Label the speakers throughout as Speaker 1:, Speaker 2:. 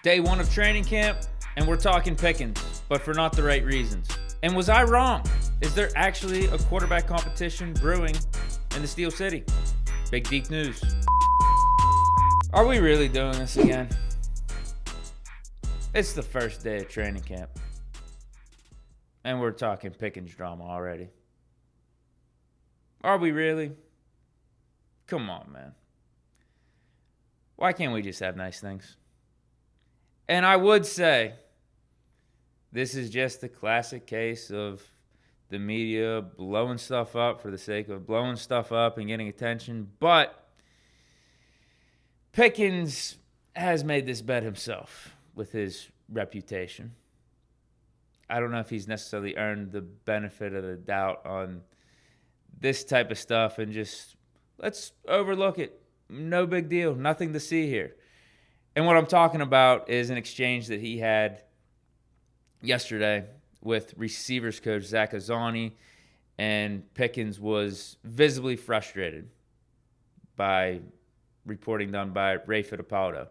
Speaker 1: Day one of training camp, and we're talking Pickens, but for not the right reasons. And was I wrong? Is there actually a quarterback competition brewing in the Steel City? Big Deep News. Are we really doing this again? It's the first day of training camp, and we're talking Pickens drama already. Are we really? Come on, man. Why can't we just have nice things? And I would say this is just a classic case of the media blowing stuff up for the sake of blowing stuff up and getting attention. But Pickens has made this bet himself with his reputation. I don't know if he's necessarily earned the benefit of the doubt on this type of stuff and just let's overlook it. No big deal. Nothing to see here. And what I'm talking about is an exchange that he had yesterday with receivers coach Zach Azzanni, and Pickens was visibly frustrated by reporting done by Ray Fittipaldo. He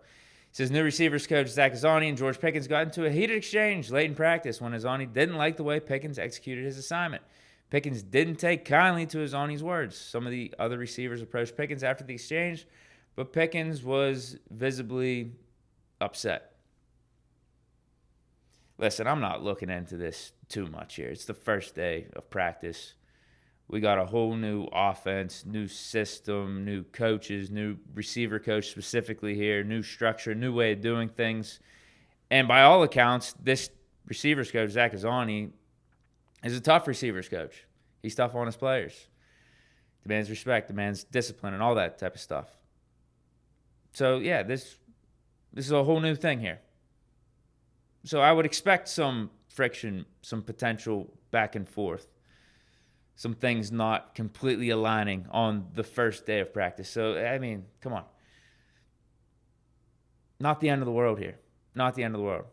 Speaker 1: says new receivers coach Zach Azzanni and George Pickens got into a heated exchange late in practice when Azzanni didn't like the way Pickens executed his assignment. Pickens didn't take kindly to Azzanni's words. Some of the other receivers approached Pickens after the exchange, but Pickens was visibly upset. Listen, I'm not looking into this too much here. It's the first day of practice. We got a whole new offense, new system, new coaches, new receiver coach specifically here, new structure, new way of doing things. And by all accounts, this receivers coach, Zach Azzanni, is a tough receivers coach. He's tough on his players. Demands respect, demands discipline, and all that type of stuff. So, yeah, this is a whole new thing here. So I would expect some friction, some potential back and forth, some things not completely aligning on the first day of practice. So, I mean, come on. Not the end of the world here. Not the end of the world.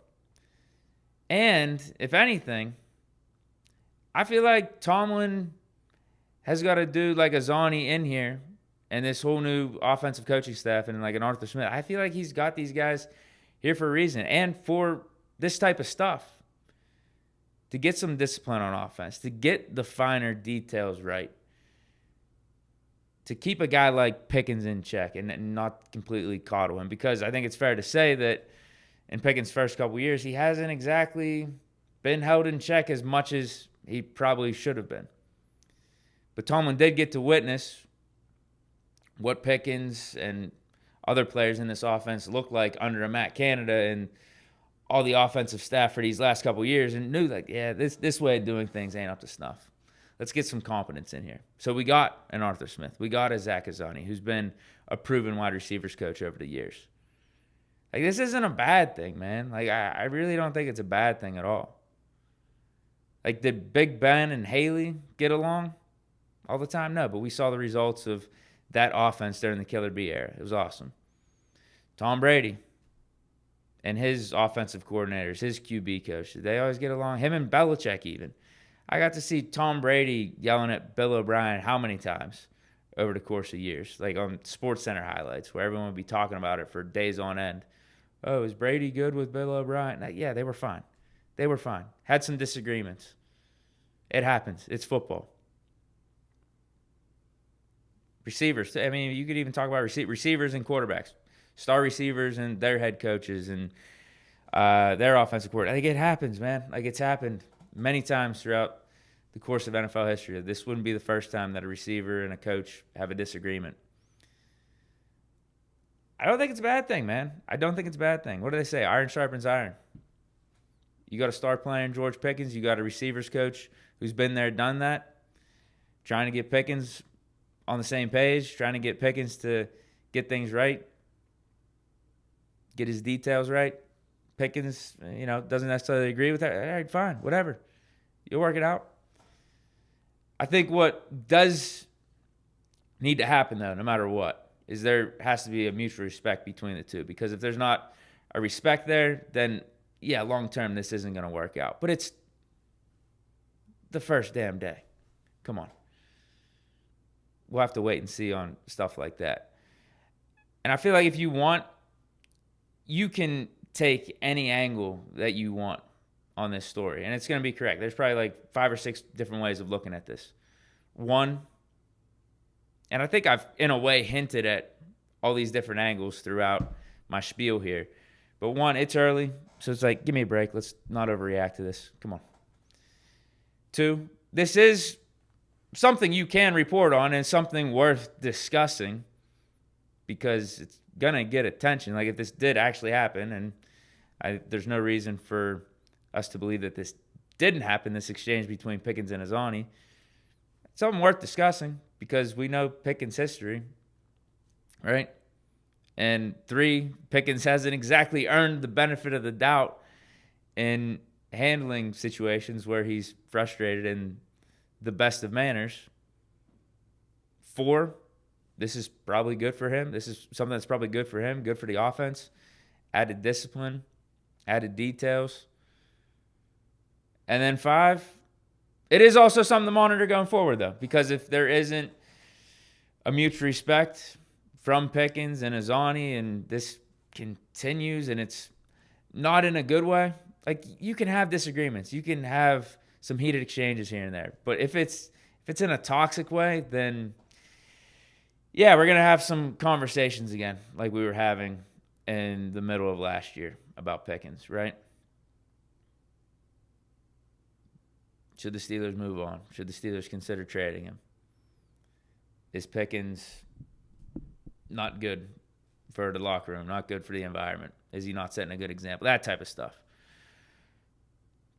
Speaker 1: And, if anything, I feel like Tomlin has got to do like a Azzanni in here and this whole new offensive coaching staff and like an Arthur Smith. I feel like he's got these guys here for a reason and for this type of stuff. To get some discipline on offense, to get the finer details right, to keep a guy like Pickens in check and not completely coddle him. Because I think it's fair to say that in Pickens' first couple years, he hasn't exactly been held in check as much as he probably should have been. But Tomlin did get to witness what Pickens and other players in this offense looked like under a Matt Canada and all the offensive staff for these last couple of years, and knew like, yeah, this way of doing things ain't up to snuff. Let's get some confidence in here. So we got an Arthur Smith. We got a Zach Azzanni, who's been a proven wide receivers coach over the years. Like, this isn't a bad thing, man. Like, I really don't think it's a bad thing at all. Like, did Big Ben and Haley get along all the time? No, but we saw the results of that offense during the Killer Bee era. It was awesome. Tom Brady and his offensive coordinators, his QB coach, they always get along. Him and Belichick even. I got to see Tom Brady yelling at Bill O'Brien how many times over the course of years, like on SportsCenter highlights where everyone would be talking about it for days on end. Oh, is Brady good with Bill O'Brien? Like, yeah, they were fine. They were fine. Had some disagreements. It happens. It's football. Receivers. I mean, you could even talk about receivers and quarterbacks. Star receivers and their head coaches and their offensive coordinator. Like, it happens, man. Like, it's happened many times throughout the course of NFL history. This wouldn't be the first time that a receiver and a coach have a disagreement. I don't think it's a bad thing, man. I don't think it's a bad thing. What do they say? Iron sharpens iron. You got a star player in George Pickens. You got a receivers coach who's been there, done that, trying to get Pickens on the same page, trying to get Pickens to get things right, get his details right. Pickens, doesn't necessarily agree with that. All right, fine, whatever. You'll work it out. I think what does need to happen, though, no matter what, is there has to be a mutual respect between the two. Because if there's not a respect there, then, yeah, long-term this isn't going to work out. But it's the first damn day. Come on. We'll have to wait and see on stuff like that. And I feel like if you want, you can take any angle that you want on this story, and it's going to be correct. There's probably like 5 or 6 different ways of looking at this. One, and I think I've, in a way, hinted at all these different angles throughout my spiel here. But one, it's early, so it's like, give me a break. Let's not overreact to this. Come on. 2, this is something you can report on and something worth discussing because it's going to get attention. Like if this did actually happen, and there's no reason for us to believe that this didn't happen, this exchange between Pickens and Azani, it's something worth discussing because we know Pickens' history, right? And 3, Pickens hasn't exactly earned the benefit of the doubt in handling situations where he's frustrated in the best of manners. 4, this is probably good for him. This is something that's probably good for him, good for the offense. Added discipline, added details. And then 5, it is also something to monitor going forward, though, because if there isn't a mutual respect from Pickens and Azani and this continues and it's not in a good way, like you can have disagreements. You can have some heated exchanges here and there. But if it's in a toxic way, then yeah, we're going to have some conversations again like we were having in the middle of last year about Pickens, right? Should the Steelers move on? Should the Steelers consider trading him? Is Pickens not good for the locker room, not good for the environment? Is he not setting a good example? That type of stuff.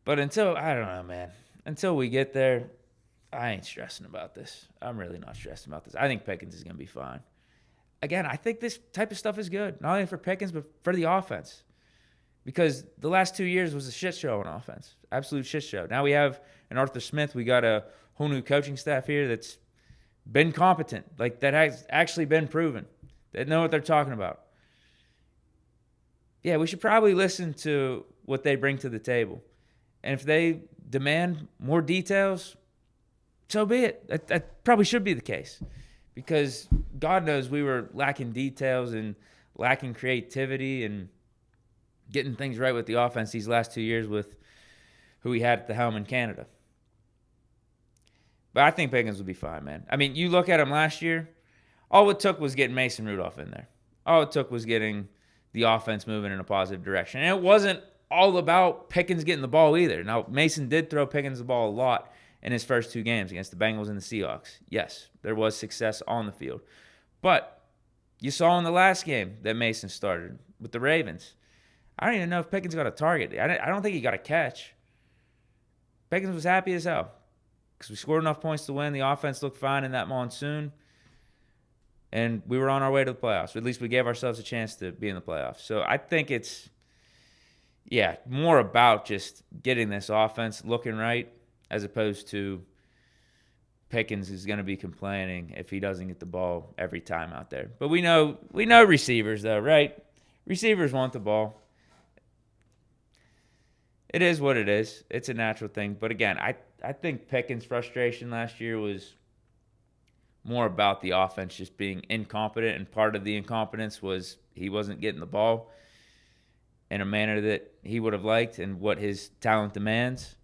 Speaker 1: But until, I don't know, man. Until we get there, I ain't stressing about this. I'm really not stressing about this. I think Pickens is going to be fine. Again, I think this type of stuff is good, not only for Pickens, but for the offense. Because the last 2 years was a shit show on offense. Absolute shit show. Now we have an Arthur Smith. We got a whole new coaching staff here that's been competent. Like, that has actually been proven. They know what they're talking about. Yeah, we should probably listen to what they bring to the table. And if they demand more details, so be it. That probably should be the case. Because God knows we were lacking details and lacking creativity and getting things right with the offense these last 2 years with who we had at the helm in Canada. But I think Pickens will be fine, man. I mean, you look at him last year, all it took was getting Mason Rudolph in there. All it took was getting the offense moving in a positive direction. And it wasn't all about Pickens getting the ball either. Now, Mason did throw Pickens the ball a lot in his first 2 games against the Bengals and the Seahawks. Yes, there was success on the field. But you saw in the last game that Mason started with the Ravens. I don't even know if Pickens got a target. I don't think he got a catch. Pickens was happy as hell because we scored enough points to win. The offense looked fine in that monsoon. And we were on our way to the playoffs. At least we gave ourselves a chance to be in the playoffs. So I think it's, more about just getting this offense looking right as opposed to Pickens is going to be complaining if he doesn't get the ball every time out there. But we know receivers, though, right? Receivers want the ball. It is what it is. It's a natural thing. But again, I think Pickens' frustration last year was more about the offense just being incompetent, and part of the incompetence was he wasn't getting the ball in a manner that he would have liked and what his talent demands.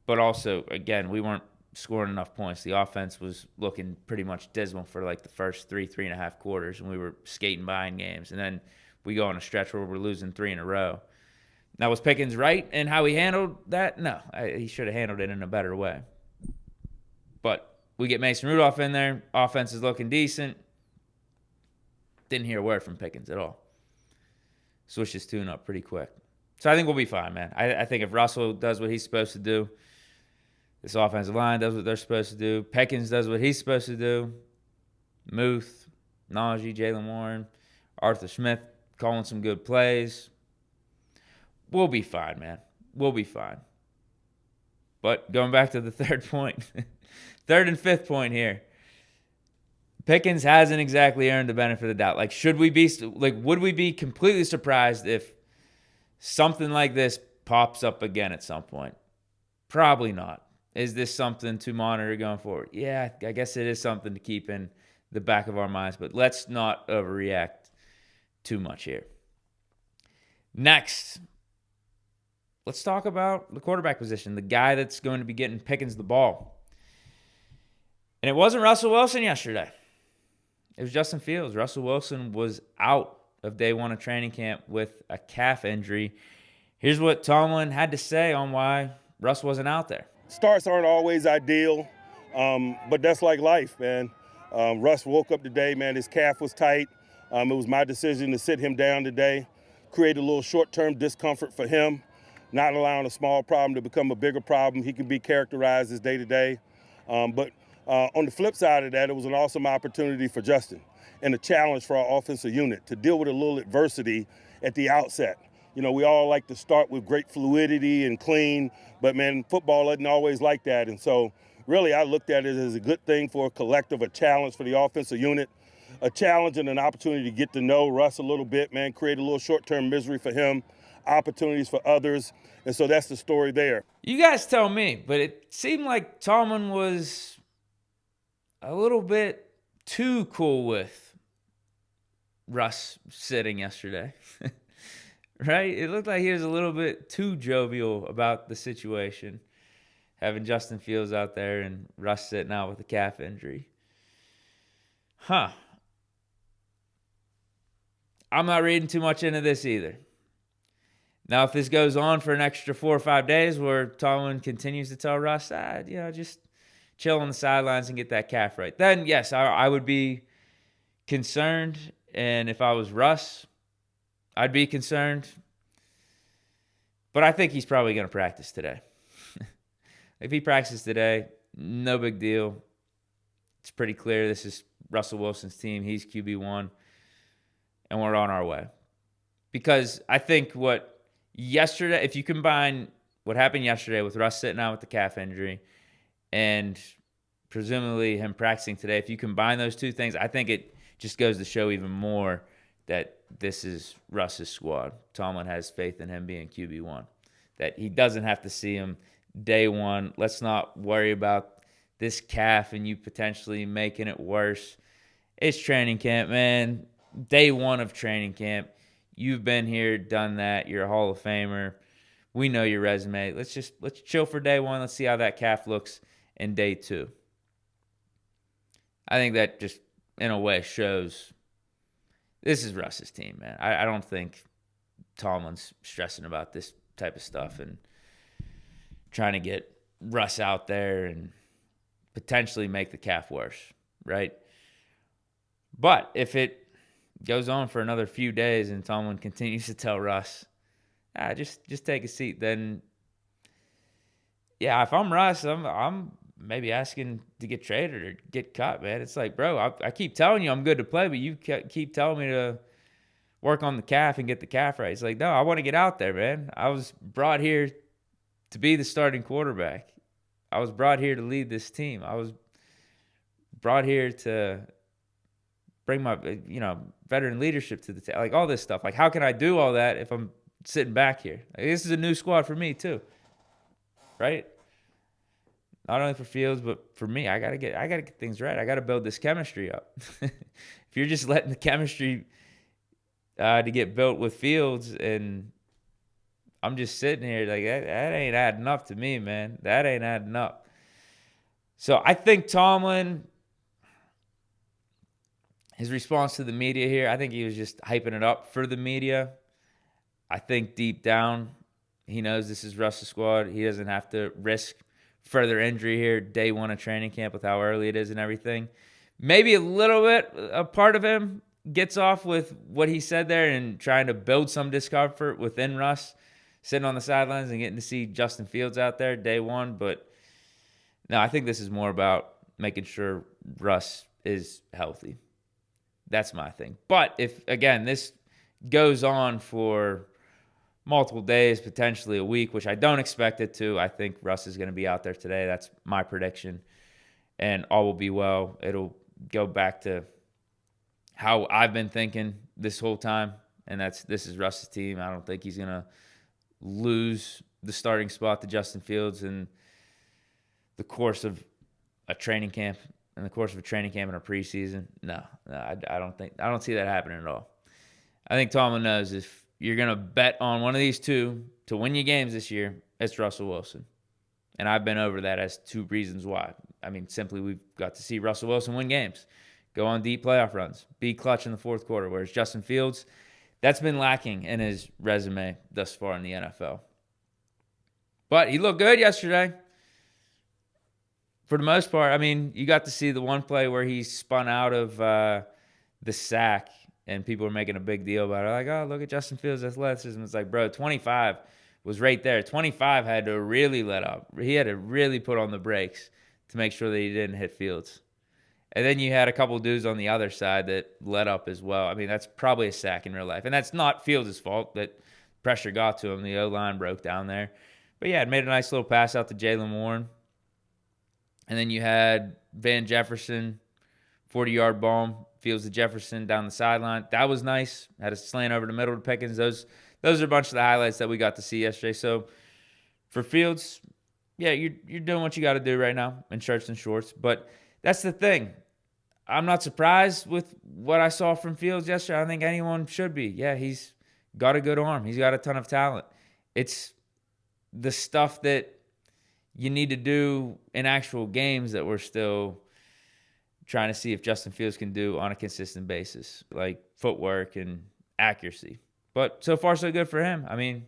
Speaker 1: But also, again, we weren't scoring enough points. The offense was looking pretty much dismal for like the first 3.5 quarters, and we were skating by in games. And then we go on a stretch where we're losing 3 in a row. Now, was Pickens right in how he handled that? No, he should have handled it in a better way. But we get Mason Rudolph in there. Offense is looking decent. Didn't hear a word from Pickens at all. Switched his tune up pretty quick. So I think we'll be fine, man. I think if Russell does what he's supposed to do, this offensive line does what they're supposed to do, Pickens does what he's supposed to do, Muth, Najee, Jalen Warren, Arthur Smith calling some good plays, we'll be fine, man. We'll be fine. But going back to the third point, third and fifth point here, Pickens hasn't exactly earned the benefit of the doubt. Like, would we be completely surprised if something like this pops up again at some point? Probably not. Is this something to monitor going forward? Yeah, I guess it is something to keep in the back of our minds, but let's not overreact too much here. Next, let's talk about the quarterback position, the guy that's going to be getting Pickens the ball. And it wasn't Russell Wilson yesterday. It was Justin Fields. Russell Wilson was out of day one of training camp with a calf injury. Here's what Tomlin had to say on why Russ wasn't out there.
Speaker 2: Starts aren't always ideal, but that's like life, man. Russ woke up today, man, his calf was tight. It was my decision to sit him down today, create a little short-term discomfort for him, not allowing a small problem to become a bigger problem. He can be characterized as day-to-day. But on the flip side of that, it was an awesome opportunity for Justin and a challenge for our offensive unit to deal with a little adversity at the outset. You know, we all like to start with great fluidity and clean, but, man, football isn't always like that. And so, really, I looked at it as a good thing for a collective, a challenge for the offensive unit, a challenge and an opportunity to get to know Russ a little bit, man, create a little short-term misery for him, opportunities for others. And so that's the story there.
Speaker 1: You guys tell me, but it seemed like Tomlin was a little bit too cool with Russ sitting yesterday. Right? It looked like he was a little bit too jovial about the situation, having Justin Fields out there and Russ sitting out with a calf injury. I'm not reading too much into this either. Now, if this goes on for an extra 4 or 5 days where Tomlin continues to tell Russ, just chill on the sidelines and get that calf right, then, yes, I would be concerned. And if I was Russ, I'd be concerned. But I think he's probably going to practice today. If he practices today, no big deal. It's pretty clear this is Russell Wilson's team. He's QB1. And we're on our way. Because I think if you combine what happened yesterday with Russ sitting out with the calf injury and presumably him practicing today, if you combine those two things, I think it just goes to show even more that this is Russ's squad. Tomlin has faith in him being QB1, that he doesn't have to see him day one. Let's not worry about this calf and you potentially making it worse. It's training camp, man. Day one of training camp. You've been here, done that. You're a Hall of Famer. We know your resume. Let's chill for day one. Let's see how that calf looks in day two. I think that just, in a way, shows this is Russ's team, man. I don't think Tomlin's stressing about this type of stuff and trying to get Russ out there and potentially make the calf worse, right? But if it goes on for another few days and Tomlin continues to tell Russ, just take a seat, then, yeah, if I'm Russ, I'm maybe asking to get traded or get cut, man. It's like, bro, I keep telling you I'm good to play, but you keep telling me to work on the calf and get the calf right. It's like, no, I want to get out there, man. I was brought here to be the starting quarterback. I was brought here to lead this team. I was brought here to bring my, veteran leadership to the team. Like, all this stuff. Like, how can I do all that if I'm sitting back here? Like, this is a new squad for me, too. Right? Not only for Fields, but for me, I gotta get things right. I gotta build this chemistry up. If you're just letting the chemistry to get built with Fields, and I'm just sitting here like that ain't adding up to me, man. That ain't adding up. So I think Tomlin, his response to the media here, I think he was just hyping it up for the media. I think deep down, he knows this is Russ's squad. He doesn't have to risk further injury here, day one of training camp with how early it is and everything. Maybe a little bit, a part of him gets off with what he said there and trying to build some discomfort within Russ, sitting on the sidelines and getting to see Justin Fields out there day one. But no, I think this is more about making sure Russ is healthy. That's my thing. But if, again, this goes on for multiple days, potentially a week, which I don't expect it to. I think Russ is going to be out there today. That's my prediction. And all will be well. It'll go back to how I've been thinking this whole time, and this is Russ's team. I don't think he's going to lose the starting spot to Justin Fields in the course of a training camp, and a preseason. No, I don't see that happening at all. I think Tomlin knows if you're going to bet on one of these two to win your games this year, it's Russell Wilson. And I've been over that as two reasons why. I mean, simply we've got to see Russell Wilson win games, go on deep playoff runs, be clutch in the fourth quarter, whereas Justin Fields, that's been lacking in his resume thus far in the NFL. But he looked good yesterday. For the most part, I mean, you got to see the one play where he spun out of the sack, and people were making a big deal about it. Like, oh, look at Justin Fields' athleticism. It's like, bro, 25 was right there. 25 had to really let up. He had to really put on the brakes to make sure that he didn't hit Fields. And then you had a couple dudes on the other side that let up as well. I mean, that's probably a sack in real life. And that's not Fields' fault that pressure got to him. The O-line broke down there. But, yeah, it made a nice little pass out to Jaylen Warren. And then you had Van Jefferson, 40-yard bomb, Fields to Jefferson down the sideline. That was nice. Had a slant over the middle to Pickens. Those are a bunch of the highlights that we got to see yesterday. So for Fields, yeah, you're doing what you got to do right now in shirts and shorts. But that's the thing. I'm not surprised with what I saw from Fields yesterday. I don't think anyone should be. Yeah, he's got a good arm. He's got a ton of talent. It's the stuff that you need to do in actual games that we're still trying to see if Justin Fields can do on a consistent basis, like footwork and accuracy. But so far, so good for him. I mean,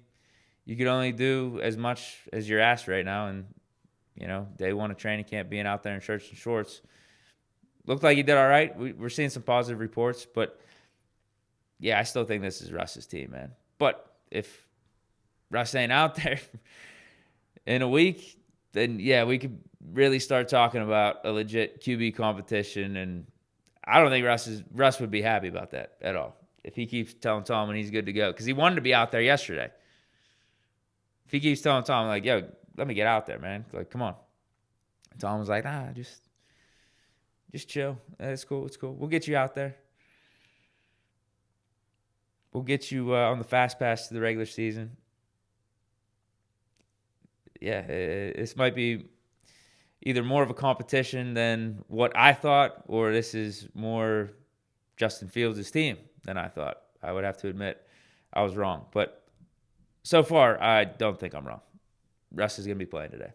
Speaker 1: you could only do as much as you're asked right now. And, day one of training camp, being out there in shirts and shorts. Looked like he did all right. We're seeing some positive reports. But, yeah, I still think this is Russ's team, man. But if Russ ain't out there in a week, then, yeah, we could really start talking about a legit QB competition. And I don't think Russ would be happy about that at all if he keeps telling Tomlin he's good to go, because he wanted to be out there yesterday. If he keeps telling Tomlin, like, yo, let me get out there, man. Like, come on. Tom was like, just chill. It's cool. It's cool. We'll get you out there. We'll get you on the fast pass to the regular season. Yeah, this might be either more of a competition than what I thought, or this is more Justin Fields' team than I thought. I would have to admit I was wrong. But so far, I don't think I'm wrong. Russ is going to be playing today.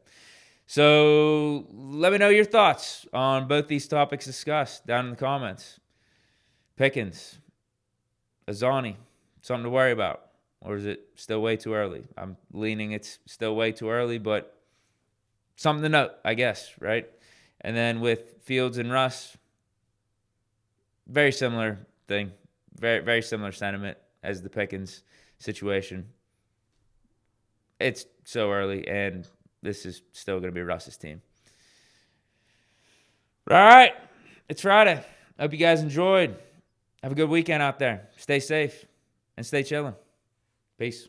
Speaker 1: So let me know your thoughts on both these topics discussed down in the comments. Pickens, Azani, something to worry about? Or is it still way too early? I'm leaning it's still way too early, but something to note, I guess, right? And then with Fields and Russ, very similar thing. Very, very similar sentiment as the Pickens situation. It's so early, and this is still going to be Russ's team. All right. It's Friday. Hope you guys enjoyed. Have a good weekend out there. Stay safe and stay chilling. Peace.